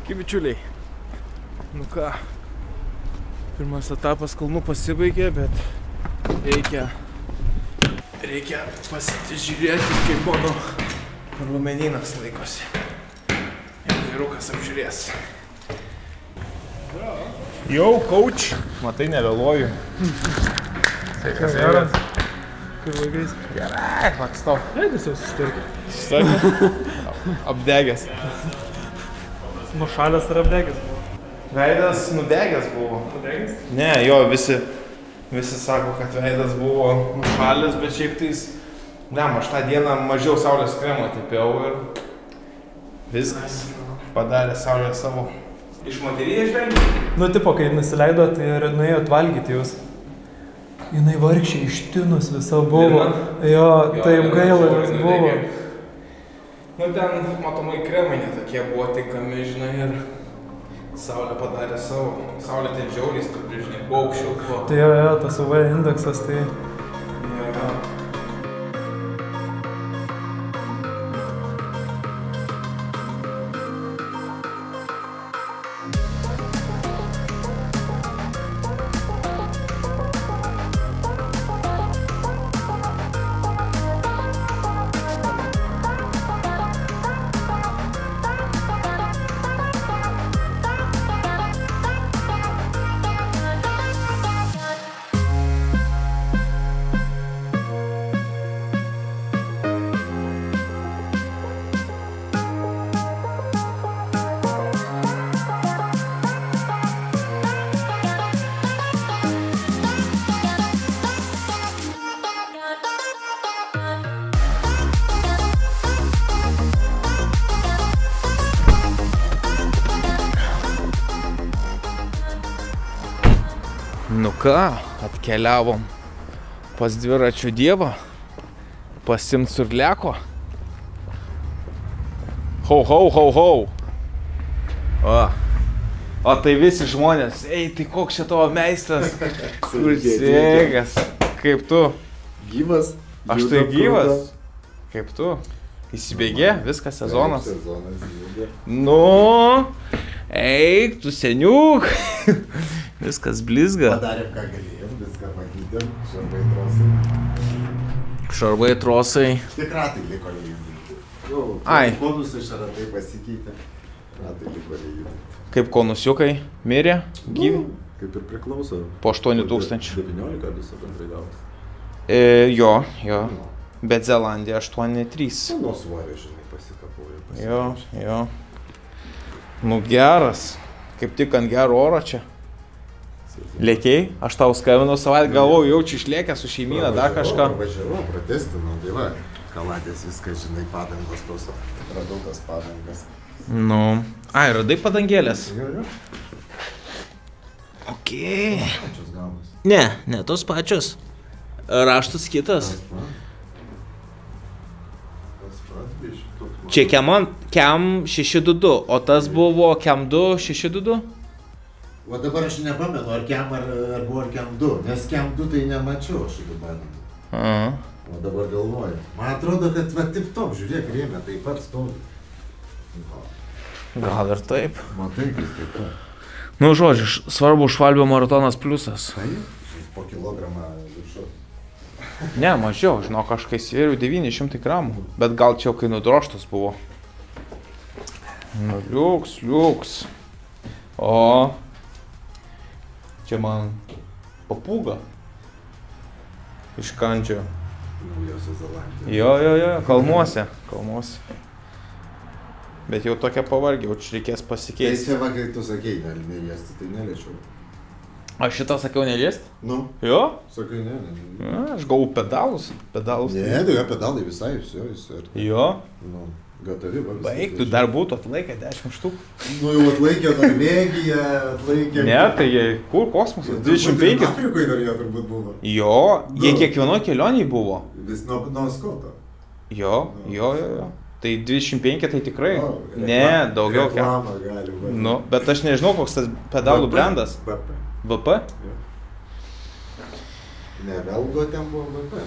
Sveiki, bičiuliai. Nu ką, pirmas etapas kalnų pasibaigė, bet reikia pasižiūrėti, kaip mano raumenynas laikosi. Ir vyrukas apžiūrės. Jau, coach. Matai, nevėluoju. Sveikas, vyras. Kaip vaikais? Gerai, lakstau. Veidus jau sustarkė. Sustarkė? Apdegęs. Nušalęs ar apdegęs? Veidas nudegęs buvo. Nudegęs? Ne, jo, visi sako, kad veidas buvo nušalęs, bet šiaip tais... Aš tą dieną mažiau saulės kremo tepiau ir viskas. Padarė saulė savo. Iš moteryje žvelgia? Nu, tipo, kai nusileidot ir nuėjot valgyti jūs. Jinai vargšiai ištinus visą buvo. Jo, taip gaila buvo. Nu, ten matomai kremai netokie buvo tinkami, žinai, ir saulė padarė savo. Saulė ten žiauriai stipri, žinai, buvo aukščiau buvo. Tai jo, tas UV indeksas, tai... Jo. Nu ką, atkeliavom pas dviračių dievą, pasimt surleko. Hau, hau, hau, hau. O tai visi žmonės, ei, tai koks čia tavo meistras? Kur sėgas? Kaip tu? Gyvas. Aš tai gyvas. Kaip tu? Įsibėgė, viskas sezonas. Nu, eik, tu seniuk. Viskas blizga. Padarėm, ką galėjom, viską pakeitėm. Šarvai trosai. Šarvai trosai. Tik ratai liko lyginti. Ai. Konusai šaratai pasikeitė. Ratai liko lyginti. Kaip konusiukai mirė, gyvi? Kaip ir priklauso. Po 8000. 19 viso bendrai gavas. Jo. Bet Zelandija 8-3. Nuo svorio, žinai, pasikapojo. Jo. Nu geras. Kaip tik ant gero oro čia. Lėkiai, aš tau skambinau savaitę, galvoju, jaučiu išlėkę su šeimyna, dar kažką. Važiavau, protestinau, tai va, kaladės viskas, žinai, padangos tos, radau tas padangas. Nu, radai padangėlės? Jo. Okei. Pačios gavos. Ne, tos pačios. Raštas kitas. Čia Kem 622, o tas buvo Kem 2 622? O dabar aš nepamenu, ar Kem ar buvo Kem 2, nes Kem 2 tai nemačiau šitų padangų. O dabar galvoju. Man atrodo, kad va taip top, žiūrėk, rėmė taip pat stovi. Gal ir taip. Matai, kaip taip pat. Nu, žodžiu, svarbu Švalbio maratonas pliusas. Tai, po kilogramą viršau. Ne, mažiau, žinok, aš kai svėriau 900 gramų, bet gal čia kai nudroštas buvo. Nu, liuks. O, čia man papūga iš Kandžio. Naujosios Zelandijos. Jo, kalnuose. Bet jau tokia pavargiau, čia reikės Tai pasikeisti. čia va, kai tu sakei, neliesti, tai neliečiau. Aš šitą sakiau neliest? Nu, Jo? sakai, ne. Aš gavau pedalus. Ne, tai jo pedalai visai, jis ir... Jo? Nu, gatavi, va, visai. Baig, tu dar būtų atlaikę 10 štuk. Nu, jau atlaikė Norvegiją, atlaikė... Ne, tai jie, kur kosmosas? 25. Afrikoje dar jie turbūt buvo. Jo, jie kiekvienoj kelioniai buvo. Vis nuo Skoto. Jo. Tai 25 tai tikrai. Ne, daugiau. Reklama gali būti. Nu, bet aš nežinau, koks tas pedalų brandas. VP? Jo. Ne, Velgo ten buvo VP.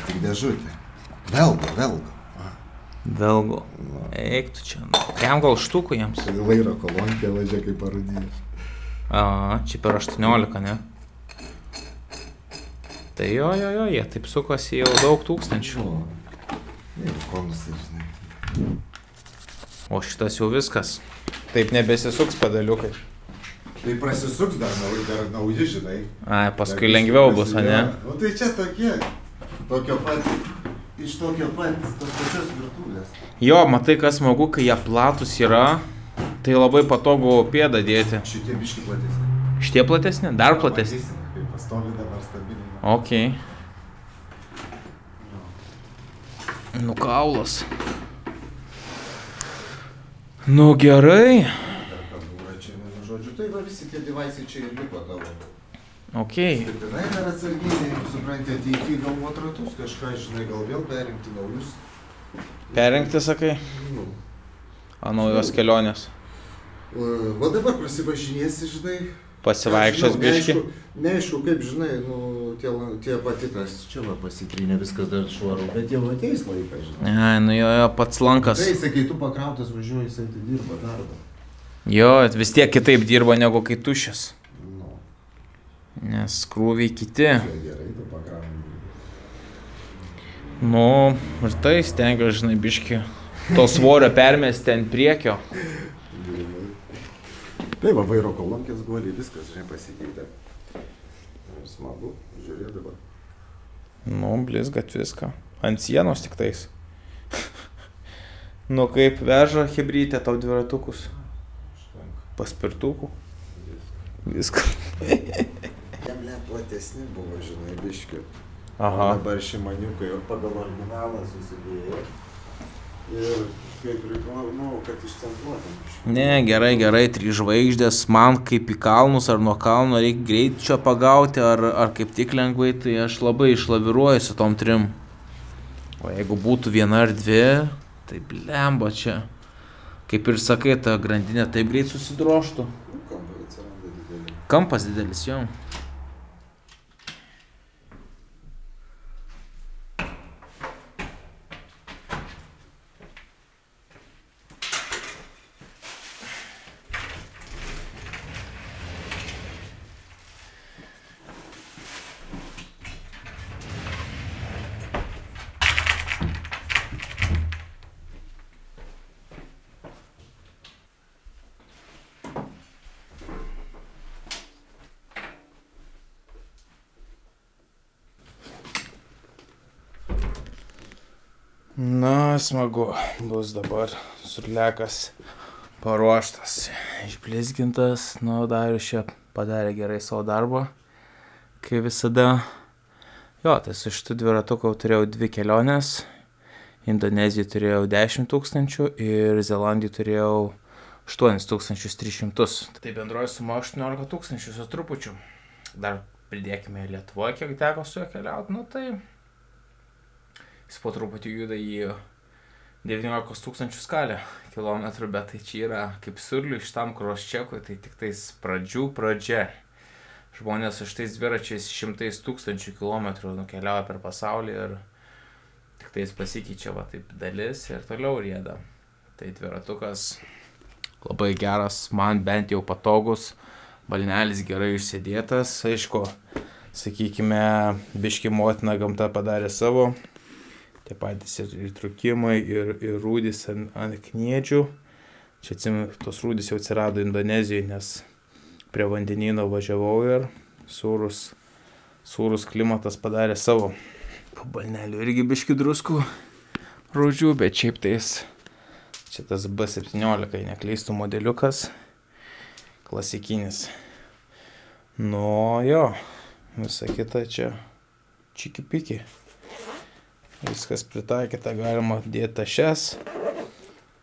Tik dėžutė. Velgo. Velgo. Eik tu čia. Kiam gal štukų jiems? Vairo kolonkė važia kaip parudija. Čia per 18, ne? Tai jo, jie taip sukosi jau daug tūkstančių. Konusai, žinai. O šitas jau viskas. Taip nebesisuks pedaliukai. Tai prasisuks dar nauji, žinai. Paskui lengviau bus, ne? O tai čia tokie. Iš tokio pat, tos pačios virtuvės. Jo, matai, kas smagu, kai jie platus yra, tai labai patogu pėdą dėti. Šitie biški platesni. Šitie platesni? Dar platesni? Kaip pastovi dabar stabiliai. Ok. Nu kaulas. Nu gerai. Žodžiu, tai va visi tie devaisai čia ir liko tavo. Ok. Stipinai dar atsargiai, supranti, ateity galvot ratus, kažką, žinai, gal vėl perinkti naujus. Perinkti, sakai? Naujos kelionės. Va dabar prasivažinėsi, žinai. Pasivaikščios biški. Neaišku, kaip, žinai, tie patitas čia va pasitrynė, viskas dar švaru, bet jau ateis laikas, žinai. Nu jo, pats lankas. Tai, sakai, tu pakrautas važiuoji, jisai tai dirba darbą. Jo, vis tiek kitaip dirba negu kai tuščias. Nes krūviai kiti. Gerai, tu pakrauni. Nu, ir tai stengiuosi, žinai, biški to svorio permesti ant priekio. Tai va, vairo kolonkės guoliai, viskas, žinai, pasikeitė. Smagu, žiūrėt dabar. Nu, blizgat viską. Ant sienos tik tais. Nu, kaip veža hebrytė tau dviratukus? Paspirtukų? Viską. Jam net platesni buvo, žinai, biški. Aha. O dabar šimaniukai ir pagal originalą susidėjo. Ir kaip reikalaunu, kad išcentruotum. Ne, gerai, 3 žvaigždės. Man kaip į kalnus ar nuo kalno reikia greičio pagauti, ar kaip tik lengvai, tai aš labai išlaviruoju su tom 3. O jeigu būtų 1 ar 2, tai blemba čia. Kaip ir sakai, ta grandinė taip greit susidroštų. Kampai atsiranda didelį. Kampas didelis, jau. Na, smagu, bus dabar surlekas paruoštas, išblizgintas, nu, Darius čia padarė gerai savo darbą, kai visada. Jo, tai su šitų dviratukų turėjau 2 keliones, Indonezijoje turėjau 10 000 ir Zelandijoje turėjau 8300. Tai bendroji suma 18 000 su trupučiu. Dar pridėkime Lietuvoje, kiek teko su juo keliauti, nu tai... Jis po truputį juda į 19 000 skalę kilometrų, bet tai čia yra kaip surlių šitam cross-checkui, tai tik tais pradžia. Žmonės su šitais dviračiais 100 000 kilometrų nukeliauja per pasaulį ir tik tais pasikeičia va taip dalis ir toliau rieda. Tai dviratukas labai geras, man bent jau patogus, balnelis gerai išsėdėtas, aišku, sakykime, biški motina gamta padarė savo. Tie patys ir trūkimai, ir rūdys ant kniedžių. Čia atsimenu, tos rūdys jau atsirado Indonezijoje, nes prie vandenyno važiavau ir sūrus klimatas padarė savo. Po balnelių irgi biški druskų rūdžių, bet šiaip tais čia tas B17, nekleistų modeliukas, klasikinis. Nu jo, visa kita čia čiki-piki. Viskas pritaikyta, galima dėti tašes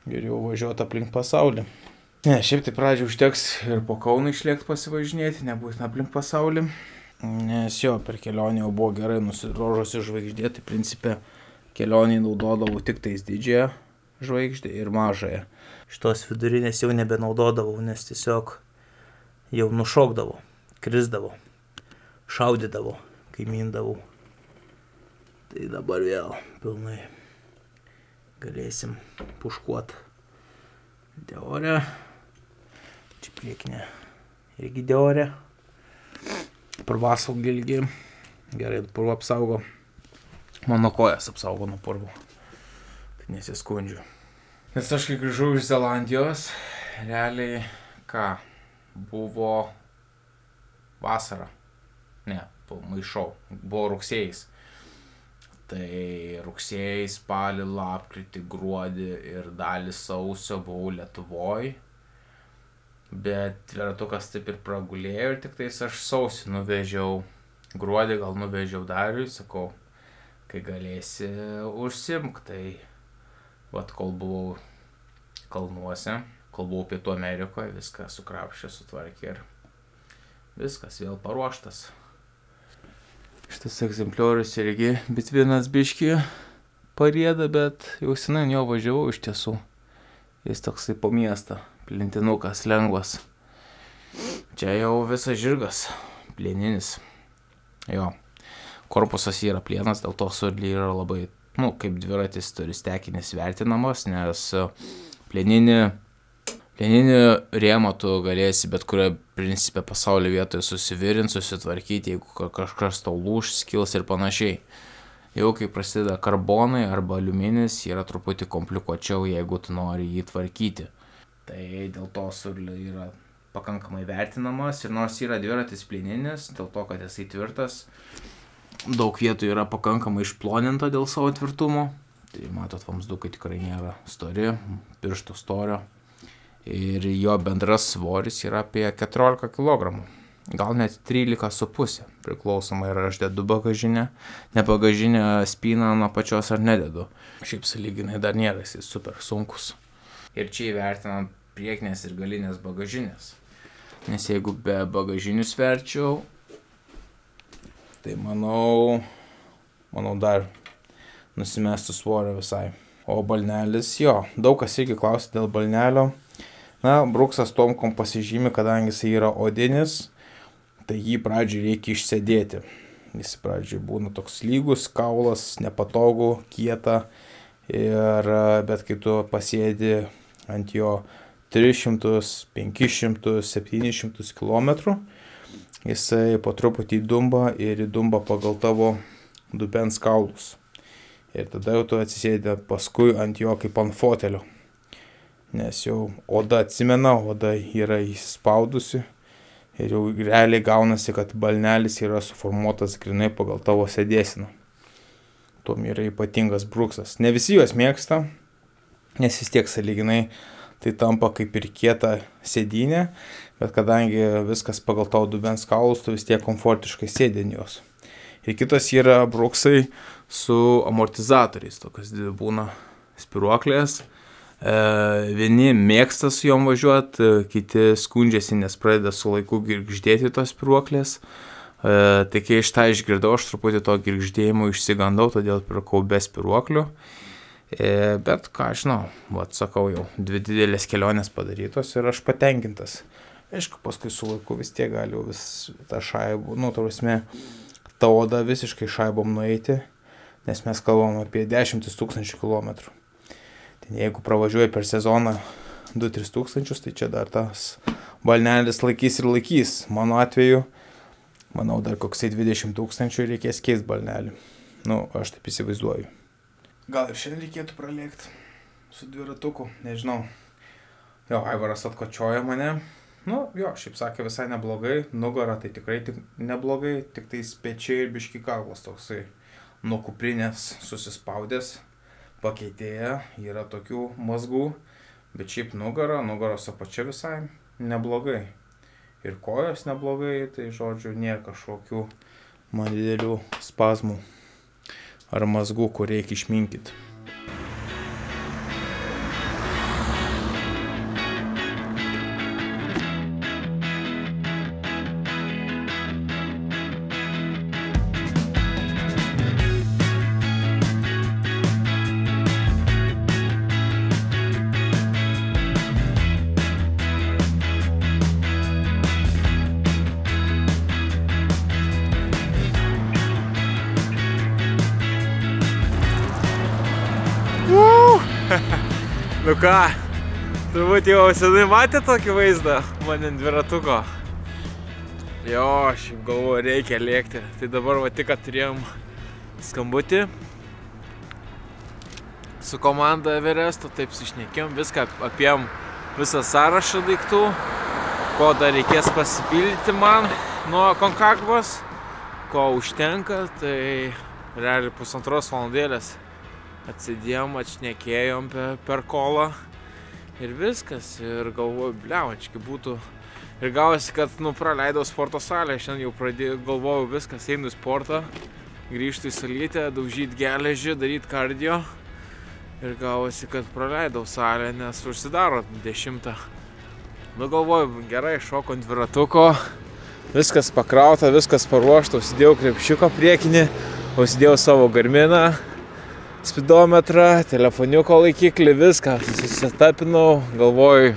ir jau važiuoti aplink pasaulį. Ne, šiaip tai pradžiai užteks ir po Kauną išlėkti pasivažinėti, nebūtina aplink pasaulį. Nes jo, per kelionę jau buvo gerai nusidrožusi žvaigždė, tai principe kelionėje naudodavau tik tais didžiąją žvaigždę ir mažąją. Šitos vidurinės jau nebenaudodavau, nes tiesiog jau nušokdavau, krisdavau, šaudydavau, kaimindavau. Tai dabar vėl pilnai. galėsim puškuot Deore. Čia priekinė irgi Deore. Purvasau gilgi. Gerai, purvo apsaugo. Mano kojas apsaugo nuo purvų. Tai nesiskundžiu. Nes aš kai grįžau iš Zelandijos, realiai buvo vasara. Ne, maišau. Buvo rugsėjais. Tai rugsėjai, spalį, lapkritį, gruodį ir dalį sausio buvau Lietuvoj. Bet dviratukas taip ir pragulėjo ir tik tais aš sausį nuvežiau. Gruodį gal nuvežiau Dariui, sakau, kai galėsi užsimk. Tai vat kol buvau kalnuose, kol buvau Pietų Amerikoje, viską sukrapšė, sutvarkė ir viskas vėl paruoštas. Šitas egzempliorius irgi bitvinas biškį parieda, bet jau senai jo važiavau iš tiesų. Jis toksai po miestą, plintinukas, lengvas. Čia jau visas žirgas, plieninis. Jo, korpusas yra plienas, dėl to surly yra labai, kaip dviratis turi stekinis vertinamas, nes plieninį rėmą tu galėsi bet kurioje principe pasaulio vietoje susivirint, susitvarkyti, jeigu kažkas tau lūš, skils ir panašiai. Jau kai prasideda karbonai arba aliuminis, yra truputį komplikuočiau, jeigu tu nori jį tvarkyti. Tai dėl to surly yra pakankamai vertinamas ir nors yra dviratis plieninis, dėl to, kad jisai tvirtas, daug vietų yra pakankamai išploninta dėl savo tvirtumo. Tai matot, vamsdukai tikrai nėra stori, pirštų storio. Ir jo bendras svoris yra apie 14 kg. Gal net 13,5. Priklausomai ar aš dedu bagažinę, ne bagažinę spyną nuo pačios ar nededu. Šiaip sąlyginai dar nėra, jis super sunkus. Ir čia įvertinant priekinės ir galinės bagažinės. Nes jeigu be bagažinių sverčiau, tai manau dar nusimestų svorio visai. O balnelis, jo, daug kas irgi klausia dėl balnelio. Na, Bruksas tomkom pasižymi, kadangi jis yra odinis, tai jį pradžiai reikia išsėdėti. Jis pradžiai būna toks lygus, kaulas, nepatogu, kieta, bet kai tu pasėdi ant jo 300, 500, 700 km, jisai po truputį įdumba ir įdumba pagal tavo dubens kaulus. Ir tada jau tu atsisėdi paskui ant jo kaip ant fotelio. Nes jau oda atsimena, oda yra įspaudusi ir jau realiai gaunasi, kad balnelis yra suformuotas grinai pagal tavo sėdėseną. Tuom yra ypatingas Bruksas. Ne visi juos mėgsta, nes vis tiek sąlyginai tai tampa kaip ir kieta sėdynė, bet kadangi viskas pagal tavo dubens kaulus, tu vis tiek komfortiškai sėdi ant jos. Ir kitas yra Bruksai su amortizatoriais, tokios dvi būna spiruoklės. Vieni mėgsta su jom važiuoti, kiti skundžiasi, nes pradeda su laiku girgždėti tos spiruoklės. Tai kai iš tą išgirdau, aš truputį to girgždėjimo išsigandau, todėl pirkau be spiruoklių. Bet ką aš žinau, sakau jau, 2 didelės kelionės padarytos ir aš patenkintas. Aišku, paskui su laiku vis tiek gali vis tą šaibų, ta oda visiškai šaibom nueiti, nes mes kalbam apie 10 000 kilometrų. Jeigu pravažiuoji per sezoną 2-3 tūkstančius, tai čia dar tas balnelis laikys ir laikys. Mano atveju, manau, dar koksai 20 000 reikės keisti balnelį. Aš taip įsivaizduoju. Gal ir šiandien reikėtų pralėkti su dviratuku, nežinau. Jo, Aivaras atkočioja mane. Jo, šiaip sakė visai neblogai. Nugara tai tikrai neblogai, tik tai pečiai ir biški kaklas toksai nuo kuprinės susispaudęs. Pakeitėja, yra tokių mazgų, bet šiaip nugaros apačia visai neblogai. Ir kojos neblogai, tai žodžiu, nėra kažkokių man didelių spazmų ar mazgų, kur reikia išminkyti. Nu ką, turbūt jau senai matė tokį vaizdą man ant dviratuko. Jo, aš jau galvoju, reikia lėkti. Tai dabar va tik, kad turėjom skambutį su komanda Everesto, taip sušnekėjom viską, apėjom visą sąrašą daiktų, ko dar reikės pasipildyti man nuo Konkagvos, ko užtenka, tai realiai 1,5 valandėlės atsidėjom, atšnekėjom per kolą ir viskas. Ir galvoju, bliavančiai būtų. Ir gavosi, kad praleidau sporto salę, šiandien jau galvojau viskas, einu į sportą, grįžtu į salytę, daužyti geležį, daryti kardio. Ir gavosi, kad praleidau salę, nes užsidaro 10. Nu galvoju, gerai, šoku ant dviratuko, viskas pakrauta, viskas paruošta, užsidėjau krepšiuką priekinį, užsidėjau savo Garminą, spidometrą, telefoniuko laikiklį, viską susitapinau, galvoju,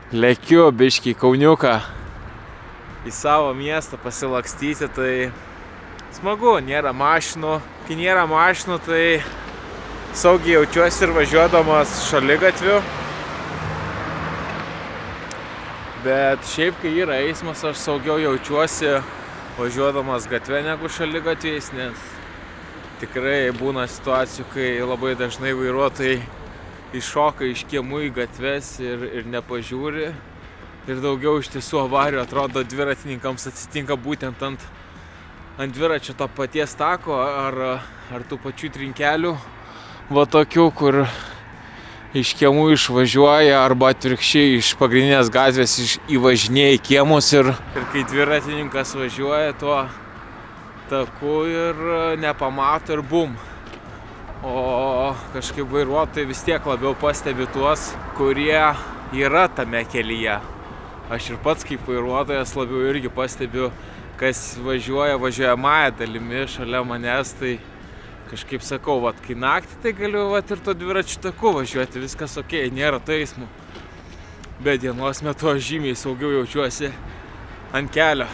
lėkiu biškį į Kauniuką į savo miestą pasilakstyti, tai smagu, nėra mašinų. Kai nėra mašinų, tai saugiai jaučiuosi ir važiuodamas šaligatviu. Bet šiaip, kai yra eismas, aš saugiau jaučiuosi važiuodamas gatve negu šaligatviais, nes tikrai būna situacijų, kai labai dažnai vairuotojai iššoka iš kiemų į gatves ir nepažiūri. Ir daugiau iš tiesų avarijų atrodo dviratininkams atsitinka būtent ant dviračio to paties tako ar tų pačių trinkelių. Va tokių, kur iš kiemų išvažiuoja arba atvirkščiai iš pagrindinės gatvės įvažinėja į kiemus ir kai dviratininkas važiuoja tuo taku ir nepamato ir bum. O kažkaip vairuotojai vis tiek labiau pastebi tuos, kurie yra tame kelyje. Aš ir pats kaip vairuotojas labiau irgi pastebiu, kas važiuojamąja dalimi šalia manęs, tai kažkaip sakau, vat, kai naktį, tai galiu vat, ir to dviračių taku važiuoti, viskas ok, nėra to eismų. Bet dienos metu aš žymiai saugiau jaučiuosi ant kelio.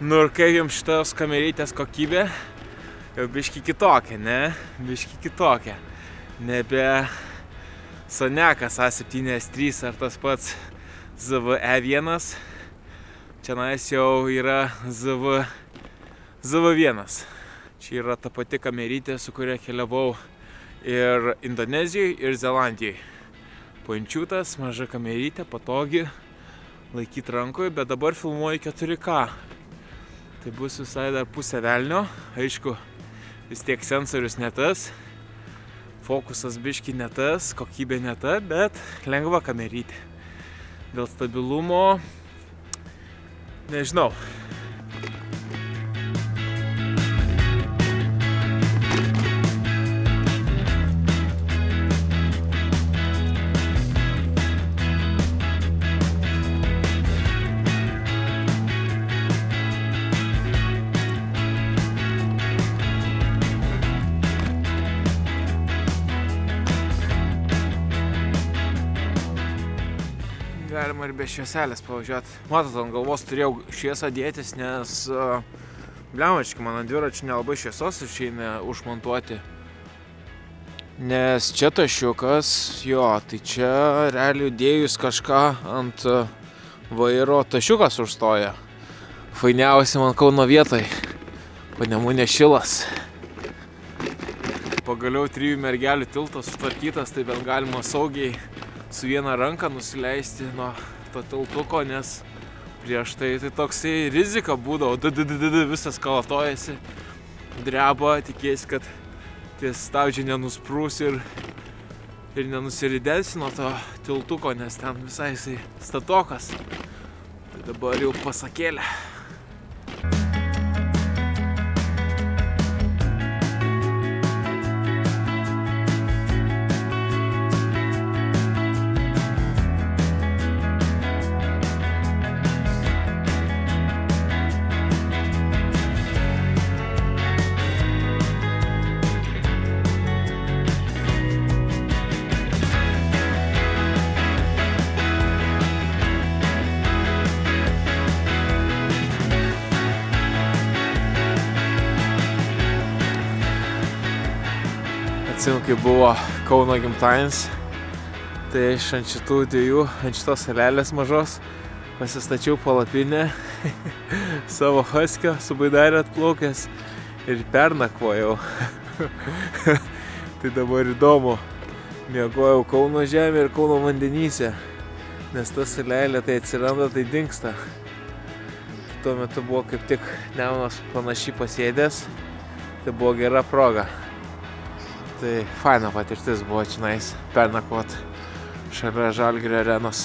Nu ir kaip jums šitos kamerytės kokybė, jau biški kitokia, ne? Biški kitokia. Nebe Sonekas A7S3 ar tas pats ZV-E1. Čianais jau yra ZV-1. Čia yra ta pati kamerytė, su kuria keliavau ir Indonezijoje, ir Zelandijoje. Pančiutas, maža kamerytė, patogi, laikyti rankoje, bet dabar filmuoju 4K. Tai bus visai dar pusė velnio. Aišku, vis tiek sensorius ne tas, fokusas biški ne tas, kokybė ne ta, bet lengva kamerytė. Dėl stabilumo, nežinau. Galima ir be švieselės pavažiuoti. Matot, ant galvos turėjau šviesą dėtis, nes bliamački, man ant dviračių nelabai šviesos išeina užmontuoti. Nes čia tašiukas, jo, tai čia realiai dėjus kažką ant vairo tašiukas užstoja. Fainiausia man Kauno vietoj. Panemunės Šilas. Pagaliau 3 mergelių tiltas sutvarkytas, tai bent galima saugiai su viena ranka nusileisti nuo to tiltuko, nes prieš tai toksai rizika būdavo, visas kalatojasi, dreba, tikėsi, kad tie stabdžiai nenusprūs ir nenusiridensi nuo to tiltuko, nes ten visai jisai statokas. Tai dabar jau pasakėlė. Atsimenu, kai buvo Kauno gimtadienis, Tai aš ant šitų dviejų, ant šitos salelės mažos pasistačiau palapinę savo huskio su baidarė atplaukęs ir pernakvojau. Tai dabar įdomu, miegojau Kauno žemė ir Kauno vandenyse, nes ta salelė tai atsiranda, tai dingsta. Tuo metu buvo kaip tik Nemunas panašiai pasėdęs, tai buvo gera proga. Tai faina patirtis buvo čionais pernakvot šalia Žalgirio arenos,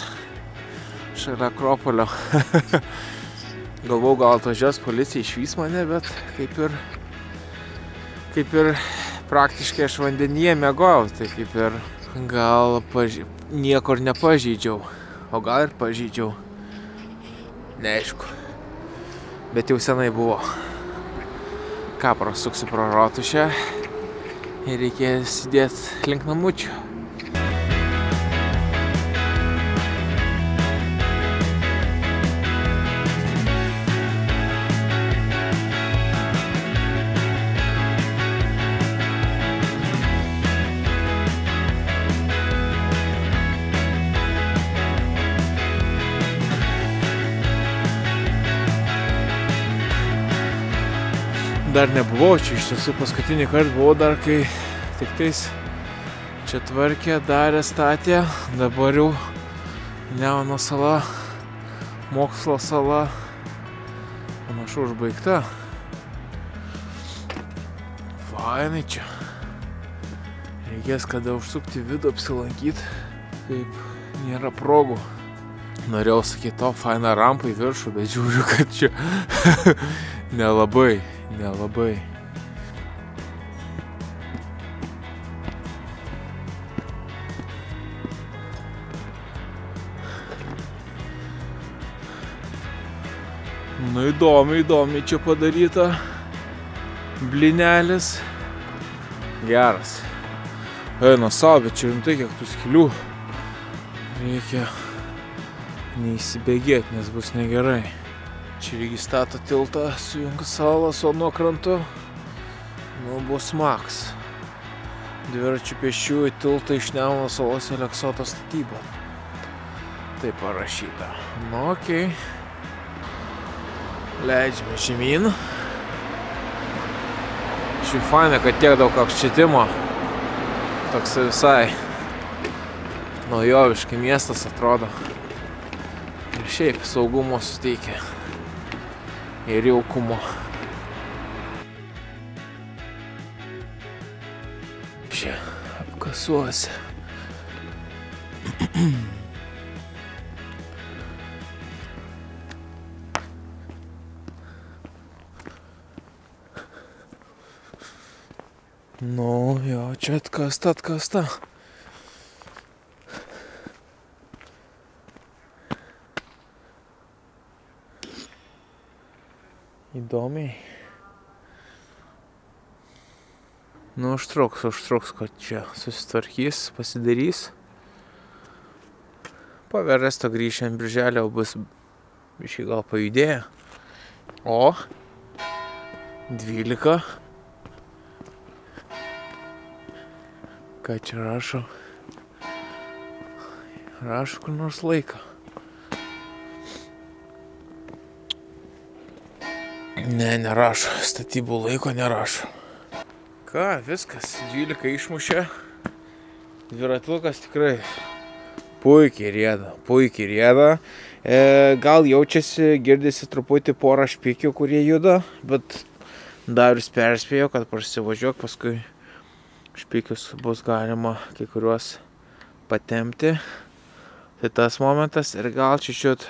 šalia Akropolio. Galvau, gal atvažiuos policija išvys mane, bet kaip ir praktiškai aš vandenyje miegojau, tai kaip ir gal niekur nepažeidžiau, o gal ir pažeidžiau, neaišku, bet jau senai buvo. Ką, prasuksiu pro rotušę ir reikės įdėti link namučių. Dar nebuvau čia, iš tiesų paskutinį kartą buvau dar, kai tik tais čia tvarkė, darė, statė, dabar jau Nemuno sala, mokslo sala, panašu užbaigta. Fainai čia. Reikės kada užsukti vidų apsilankyti, kaip nėra progų. Norėjau sakyti, o faina rampa į viršų, bet žiūriu, kad čia nelabai. Nu įdomiai čia padaryta. Blinelis. Geras. Eina savo, bet čia rimtai kiek tų skylių. Reikia neįsibėgėti, nes bus negerai. Čia irgi stato tiltą, sujungia salą su nuo krantu. Nu, bus maks. Dviračių pėsčiųjų tiltą iš Nemuno salos Aleksoto statyba. Tai parašyta. Nu, okei. Leidžiame žemyn. Šiaip faina, kad tiek daug apšvietimo. Toks visai naujoviškai miestas atrodo. Ir šiaip saugumo suteikia. Ir jaukumo. Čia apkasuose. Nu, jo, čia atkasta. Įdomiai. Nu, užtruks, kad čia susitvarkys, pasidarys. Po Everesto grįžę ant birželio bus biškį gal pajudėję. O 12. Ką čia rašo? Rašo kur nors laiką. Ne, nerašo. Statybų laiko nerašo. Ką, viskas. 12 išmušė. Dviratlukas tikrai puikiai rieda. Gal jaučiasi, girdisi truputį porą špikių, kurie juda, bet Darius perspėjo, kad prasivažiuok, paskui špikius bus galima kai kuriuos patempti. Tai tas momentas ir gal čiučiut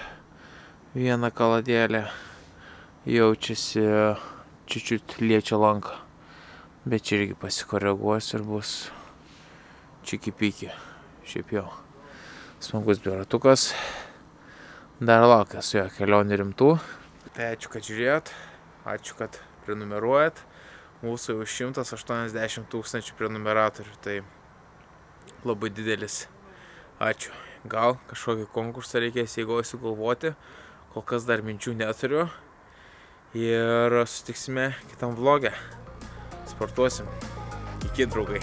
vieną kaladėlę jaučiasi, čiučiut liečia lanką. Bet čia irgi pasikoreguos ir bus čiki-piki. Šiaip jau smagus dviratukas. Dar laukia su jo kelionė rimtų. Tai ačiū, kad žiūrėjot. Ačiū, kad prenumeruojat. Mūsų jau 180 000 prenumeratorių. Tai labai didelis. Ačiū. Gal kažkokį konkursą reikės jeigu sugalvoti. Kol kas dar minčių neturiu. Ir susitiksime kitam vlogę. Sportuosim. Iki, draugai.